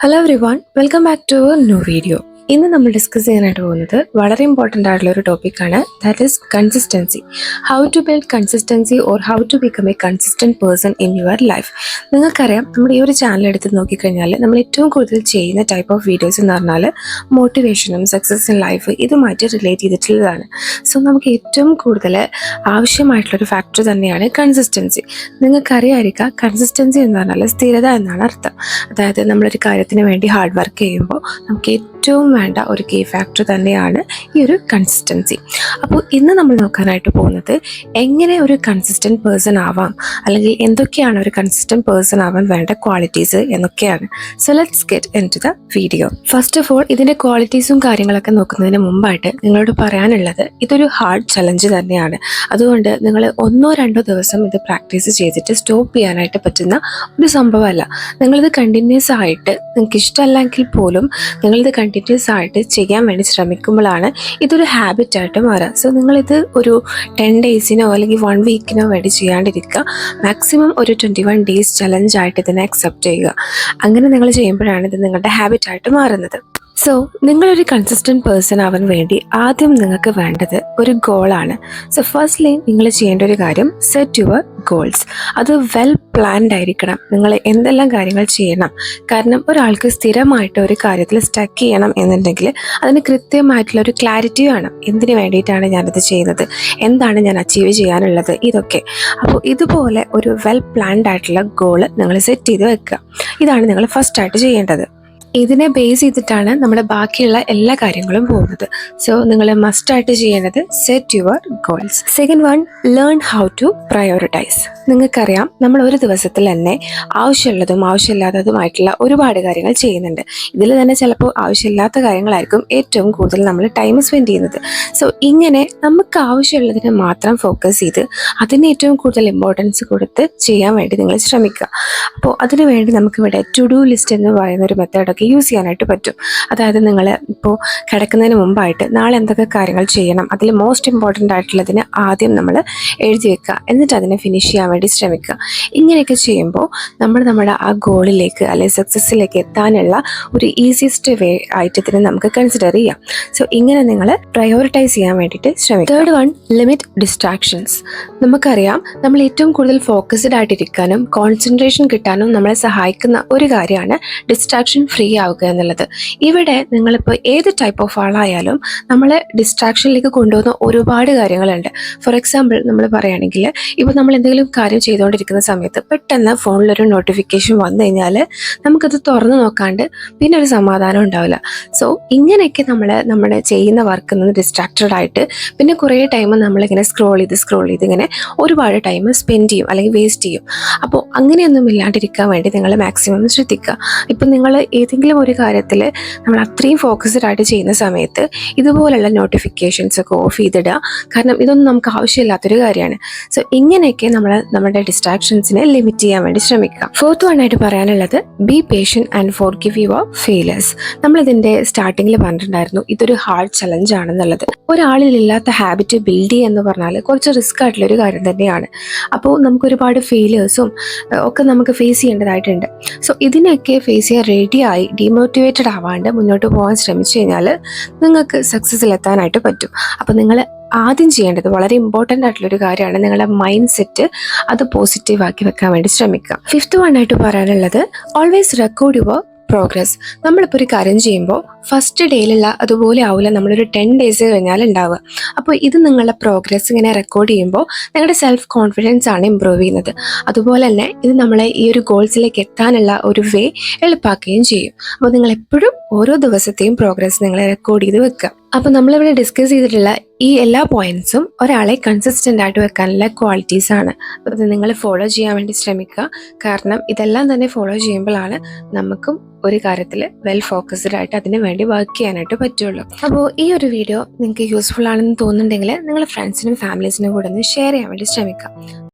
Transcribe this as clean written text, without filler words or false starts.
Hello everyone, welcome back to a new video. ഇന്ന് നമ്മൾ discuss ചെയ്യാനായിട്ട് പോകുന്നത് വളരെ ഇമ്പോർട്ടൻ്റ് ആയിട്ടുള്ള ഒരു ടോപ്പിക്കാണ്, that is consistency. How to build consistency or how to become a consistent person in your life. നിങ്ങൾക്കറിയാം, നമ്മുടെ ഈ ഒരു ചാനൽ എടുത്ത് നോക്കിക്കഴിഞ്ഞാൽ നമ്മൾ ഏറ്റവും കൂടുതൽ ചെയ്യുന്ന ടൈപ്പ് ഓഫ് വീഡിയോസ് എന്ന് പറഞ്ഞാൽ മോട്ടിവേഷനും സക്സസ് ഇൻ ലൈഫ് ഇതുമായിട്ട് റിലേറ്റ് ചെയ്തിട്ടുള്ളതാണ്. സോ നമുക്ക് ഏറ്റവും കൂടുതൽ ആവശ്യമായിട്ടുള്ളൊരു ഫാക്ടർ തന്നെയാണ് കൺസിസ്റ്റൻസി. നിങ്ങൾക്കറിയായിരിക്കാം, കൺസിസ്റ്റൻസി എന്ന് പറഞ്ഞാൽ സ്ഥിരത എന്നാണ് അർത്ഥം. അതായത് നമ്മളൊരു കാര്യത്തിന് വേണ്ടി ഹാർഡ് വർക്ക് ചെയ്യുമ്പോൾ നമുക്ക് ഏറ്റവും വേണ്ട ഒരു കീ ഫാക്ടർ തന്നെയാണ് ഈ ഒരു കൺസിസ്റ്റൻസി. അപ്പോൾ ഇന്ന് നമ്മൾ നോക്കാനായിട്ട് പോകുന്നത് എങ്ങനെ ഒരു കൺസിസ്റ്റൻറ്റ് പേഴ്സൺ ആവാം, അല്ലെങ്കിൽ എന്തൊക്കെയാണ് ഒരു കൺസിസ്റ്റൻറ്റ് പേഴ്സൺ ആവാൻ വേണ്ട ക്വാളിറ്റീസ് എന്നൊക്കെയാണ്. So let's get into the video. First of all, ഇതിൻ്റെ ക്വാളിറ്റീസും കാര്യങ്ങളൊക്കെ നോക്കുന്നതിന് മുമ്പായിട്ട് നിങ്ങളോട് പറയാനുള്ളത്, ഇതൊരു ഹാർഡ് ചലഞ്ച് തന്നെയാണ്. അതുകൊണ്ട് നിങ്ങൾ 1-2 ദിവസം ഇത് പ്രാക്ടീസ് ചെയ്തിട്ട് സ്റ്റോപ്പ് ചെയ്യാനായിട്ട് പറ്റുന്ന ഒരു സംഭവമല്ല. നിങ്ങളിത് കണ്ടിന്യൂസ് ആയിട്ട്, നിങ്ങൾക്ക് ഇഷ്ടമല്ലെങ്കിൽ പോലും നിങ്ങളിത് കണ്ടിന്യൂസ് ആയിട്ട് ചെയ്യാൻ വേണ്ടി ശ്രമിക്കുമ്പോഴാണ് ഇതൊരു ഹാബിറ്റായിട്ട് മാറുക. സോ നിങ്ങളിത് ഒരു 10 ഡേയ്സിനോ അല്ലെങ്കിൽ 1 വീക്കിനോ വേണ്ടി ചെയ്യാണ്ടിരിക്കുക. മാക്സിമം ഒരു 21 ഡേയ്സ് ചലഞ്ചായിട്ട് ഇതിനെ അക്സെപ്റ്റ് ചെയ്യുക. അങ്ങനെ നിങ്ങൾ ചെയ്യുമ്പോഴാണ് ഇത് നിങ്ങളുടെ ഹാബിറ്റായിട്ട് മാറുന്നത്. സോ നിങ്ങളൊരു കൺസിസ്റ്റൻറ്റ് പേഴ്സൺ ആവാൻ വേണ്ടി ആദ്യം നിങ്ങൾക്ക് വേണ്ടത് ഒരു ഗോളാണ്. സോ ഫസ്റ്റ്ലി നിങ്ങൾ ചെയ്യേണ്ട ഒരു കാര്യം, സെറ്റ് യുവർ ഗോൾസ്. അത് വെൽ പ്ലാൻഡ് ആയിരിക്കണം. നിങ്ങൾ എന്തെല്ലാം കാര്യങ്ങൾ ചെയ്യണം. കാരണം ഒരാൾക്ക് സ്ഥിരമായിട്ട് ഒരു കാര്യത്തിൽ സ്റ്റക്ക് ചെയ്യണം എന്നുണ്ടെങ്കിൽ അതിന് കൃത്യമായിട്ടുള്ള ഒരു ക്ലാരിറ്റി വേണം. എന്തിനു വേണ്ടിയിട്ടാണ് ഞാനിത് ചെയ്യുന്നത്, എന്താണ് ഞാൻ അച്ചീവ് ചെയ്യാനുള്ളത്, ഇതൊക്കെ. അപ്പോൾ ഇതുപോലെ ഒരു വെൽ പ്ലാൻഡ് ആയിട്ടുള്ള ഗോള് നിങ്ങൾ സെറ്റ് ചെയ്ത് വെക്കുക. ഇതാണ് നിങ്ങൾ ഫസ്റ്റായിട്ട് ചെയ്യേണ്ടത്. ഇതിനെ ബേസ് ചെയ്തിട്ടാണ് നമ്മുടെ ബാക്കിയുള്ള എല്ലാ കാര്യങ്ങളും പോകുന്നത്. സോ നിങ്ങൾ മസ്റ്റായിട്ട് ചെയ്യേണ്ടത് set your goals. Second one, learn how to prioritise. നിങ്ങൾക്കറിയാം, നമ്മൾ ഒരു ദിവസത്തിൽ തന്നെ ആവശ്യമുള്ളതും ആവശ്യമില്ലാത്തതുമായിട്ടുള്ള ഒരുപാട് കാര്യങ്ങൾ ചെയ്യുന്നുണ്ട്. ഇതിൽ തന്നെ ചിലപ്പോൾ ആവശ്യമില്ലാത്ത കാര്യങ്ങളായിരിക്കും ഏറ്റവും കൂടുതൽ നമ്മൾ ടൈം സ്പെൻഡ് ചെയ്യുന്നത്. സോ ഇങ്ങനെ നമുക്ക് ആവശ്യമുള്ളതിനെ മാത്രം ഫോക്കസ് ചെയ്ത് അതിന് ഏറ്റവും കൂടുതൽ ഇമ്പോർട്ടൻസ് കൊടുത്ത് ചെയ്യാൻ വേണ്ടി നിങ്ങൾ ശ്രമിക്കുക. അപ്പോൾ അതിനുവേണ്ടി നമുക്കിവിടെ ടു ഡു ലിസ്റ്റ് എന്ന് പറയുന്ന ഒരു മെത്തേഡൊക്കെ യൂസ് ചെയ്യാനായിട്ട് പറ്റും. അതായത് നിങ്ങൾ ഇപ്പോൾ കിടക്കുന്നതിന് മുമ്പായിട്ട് നാളെ എന്തൊക്കെ കാര്യങ്ങൾ ചെയ്യണം, അതിൽ മോസ്റ്റ് ഇമ്പോർട്ടൻ്റ് ആയിട്ടുള്ളതിന് ആദ്യം നമ്മൾ എഴുതി വെക്കുക, എന്നിട്ട് അതിനെ ഫിനിഷ് ചെയ്യാൻ വേണ്ടി ശ്രമിക്കുക. ഇങ്ങനെയൊക്കെ ചെയ്യുമ്പോൾ നമ്മുടെ ആ ഗോളിലേക്ക് അല്ലെങ്കിൽ സക്സസ്സിലേക്ക് എത്താനുള്ള ഒരു ഈസിയസ്റ്റ് വേ ആയിട്ട് ഇതിനെ നമുക്ക് കൺസിഡർ ചെയ്യാം. സോ ഇങ്ങനെ നിങ്ങൾ പ്രയോറിറ്റൈസ് ചെയ്യാൻ വേണ്ടിയിട്ട് ശ്രമിക്കുക. Third one, limit distractions. നമുക്കറിയാം, നമ്മൾ ഏറ്റവും കൂടുതൽ ഫോക്കസ്ഡ് ആയിട്ടിരിക്കാനും കോൺസെൻട്രേഷൻ കിട്ടാനും നമ്മളെ സഹായിക്കുന്ന ഒരു കാര്യമാണ് ഡിസ്ട്രാക്ഷൻ ഫ്രീ ആവുക എന്നുള്ളത്. ഇവിടെ നിങ്ങളിപ്പോൾ ഏത് ടൈപ്പ് ഓഫ് ആളായാലും നമ്മളെ ഡിസ്ട്രാക്ഷനിലേക്ക് കൊണ്ടുപോകുന്ന ഒരുപാട് കാര്യങ്ങളുണ്ട്. ഫോർ എക്സാമ്പിൾ നമ്മൾ പറയുകയാണെങ്കിൽ, ഇപ്പോൾ നമ്മൾ എന്തെങ്കിലും കാര്യം ചെയ്തുകൊണ്ടിരിക്കുന്ന സമയത്ത് പെട്ടെന്ന് ഫോണിലൊരു നോട്ടിഫിക്കേഷൻ വന്നു കഴിഞ്ഞാൽ നമുക്കത് തുറന്നു നോക്കാണ്ട് പിന്നെ ഒരു സമാധാനം ഉണ്ടാവില്ല. സോ ഇങ്ങനെയൊക്കെ നമ്മുടെ ചെയ്യുന്ന വർക്കിൽ നിന്ന് ഡിസ്ട്രാക്റ്റഡ് ആയിട്ട് പിന്നെ കുറേ ടൈം നമ്മളിങ്ങനെ സ്ക്രോൾ ചെയ്ത് ഇങ്ങനെ ഒരുപാട് ടൈം സ്പെൻഡ് ചെയ്യും അല്ലെങ്കിൽ വേസ്റ്റ് ചെയ്യും. അപ്പോൾ അങ്ങനെയൊന്നും ഇല്ലാണ്ടിരിക്കാൻ വേണ്ടി നിങ്ങൾ മാക്സിമം ശ്രദ്ധിക്കുക. ഇപ്പം നിങ്ങൾ ഏതെങ്കിലും ഒരു കാര്യത്തിൽ നമ്മൾ അത്രയും ഫോക്കസ്ഡ് ആയിട്ട് ചെയ്യുന്ന സമയത്ത് ഇതുപോലുള്ള നോട്ടിഫിക്കേഷൻസ് ഒക്കെ ഓഫ് ചെയ്തിടുക. കാരണം ഇതൊന്നും നമുക്ക് ആവശ്യമില്ലാത്തൊരു കാര്യമാണ്. സോ ഇങ്ങനെയൊക്കെ നമ്മുടെ ഡിസ്ട്രാക്ഷൻസിനെ ലിമിറ്റ് ചെയ്യാൻ വേണ്ടി ശ്രമിക്കുക. ഫോർത്ത് വൺ ആയിട്ട് പറയാനുള്ളത്, be patient and forgive your failures. നമ്മളിതിൻ്റെ സ്റ്റാർട്ടിങ്ങിൽ പറഞ്ഞിട്ടുണ്ടായിരുന്നു, ഇതൊരു ഹാർഡ് ചലഞ്ച് ആണെന്നുള്ളത്. ഒരാളിലില്ലാത്ത ഹാബിറ്റ് ബിൽഡ് ചെയ്യുക എന്ന് പറഞ്ഞാൽ കുറച്ച് റിസ്ക് ആയിട്ടുള്ളൊരു കാര്യം തന്നെയാണ്. അപ്പോൾ നമുക്ക് ഒരുപാട് ഫെയിലേഴ്സും ഒക്കെ നമുക്ക് ഫേസ് ചെയ്യേണ്ടതായിട്ടുണ്ട്. സോ ഇതിനൊക്കെ ഫേസ് ചെയ്യാൻ റെഡിയായി ഡീമോട്ടിവേറ്റഡ് ആവാണ്ട് മുന്നോട്ട് പോകാൻ ശ്രമിച്ചു കഴിഞ്ഞാൽ നിങ്ങൾക്ക് സക്സസ്സിലെത്താനായിട്ട് പറ്റും. അപ്പോൾ നിങ്ങൾ ആദ്യം ചെയ്യേണ്ടത് വളരെ ഇമ്പോർട്ടൻ്റ് ആയിട്ടുള്ളൊരു കാര്യമാണ്, നിങ്ങളുടെ മൈൻഡ് സെറ്റ് അത് പോസിറ്റീവ് ആക്കി വെക്കാൻ വേണ്ടി ശ്രമിക്കുക. ഫിഫ്ത്ത് വൺ ആയിട്ട് പറയാനുള്ളത്, ഓൾവേസ് റെക്കോർഡ് യുവർ പ്രോഗ്രസ്. നമ്മളിപ്പോൾ ഒരു കാര്യം ചെയ്യുമ്പോൾ ഫസ്റ്റ് ഡേയിലുള്ള അതുപോലെ ആവില്ല നമ്മളൊരു 10 ഡേയ്സ് കഴിഞ്ഞാൽ ഉണ്ടാവുക. അപ്പോൾ ഇത് നിങ്ങളുടെ പ്രോഗ്രസ് ഇങ്ങനെ റെക്കോർഡ് ചെയ്യുമ്പോൾ നിങ്ങളുടെ സെൽഫ് കോൺഫിഡൻസ് ആണ് ഇമ്പ്രൂവ് ചെയ്യുന്നത്. അതുപോലെ തന്നെ ഇത് നമ്മളെ ഈ ഒരു ഗോൾസിലേക്ക് എത്താനുള്ള ഒരു വേ എളുപ്പാക്കുകയും ചെയ്യും. അപ്പോൾ നിങ്ങൾ എപ്പോഴും ഓരോ ദിവസത്തെയും പ്രോഗ്രസ് നിങ്ങൾ റെക്കോർഡ് ചെയ്ത് വെക്കുക. അപ്പോൾ നമ്മളിവിടെ ഡിസ്കസ് ചെയ്തിട്ടുള്ള ഈ എല്ലാ പോയിന്റ്സും ഒരാളെ കൺസിസ്റ്റൻ്റ് ആയിട്ട് വെക്കാനുള്ള ക്വാളിറ്റീസ് ആണ്. അപ്പോൾ ഇത് നിങ്ങൾ ഫോളോ ചെയ്യാൻ വേണ്ടി ശ്രമിക്കുക. കാരണം ഇതെല്ലാം തന്നെ ഫോളോ ചെയ്യുമ്പോഴാണ് നമുക്കും ഒരു കാര്യത്തിൽ വെൽ ഫോക്കസ്ഡ് ആയിട്ട് അതിന് വേണ്ടി വർക്ക് ചെയ്യാനായിട്ട് പറ്റുള്ളൂ. അപ്പോൾ ഈ ഒരു വീഡിയോ നിങ്ങൾക്ക് യൂസ്ഫുൾ ആണെന്ന് തോന്നുന്നുണ്ടെങ്കിൽ നിങ്ങൾ ഫ്രണ്ട്സിനും ഫാമിലീസിനും കൂടെ ഒന്ന് ഷെയർ ചെയ്യാൻ വേണ്ടി ശ്രമിക്കുക.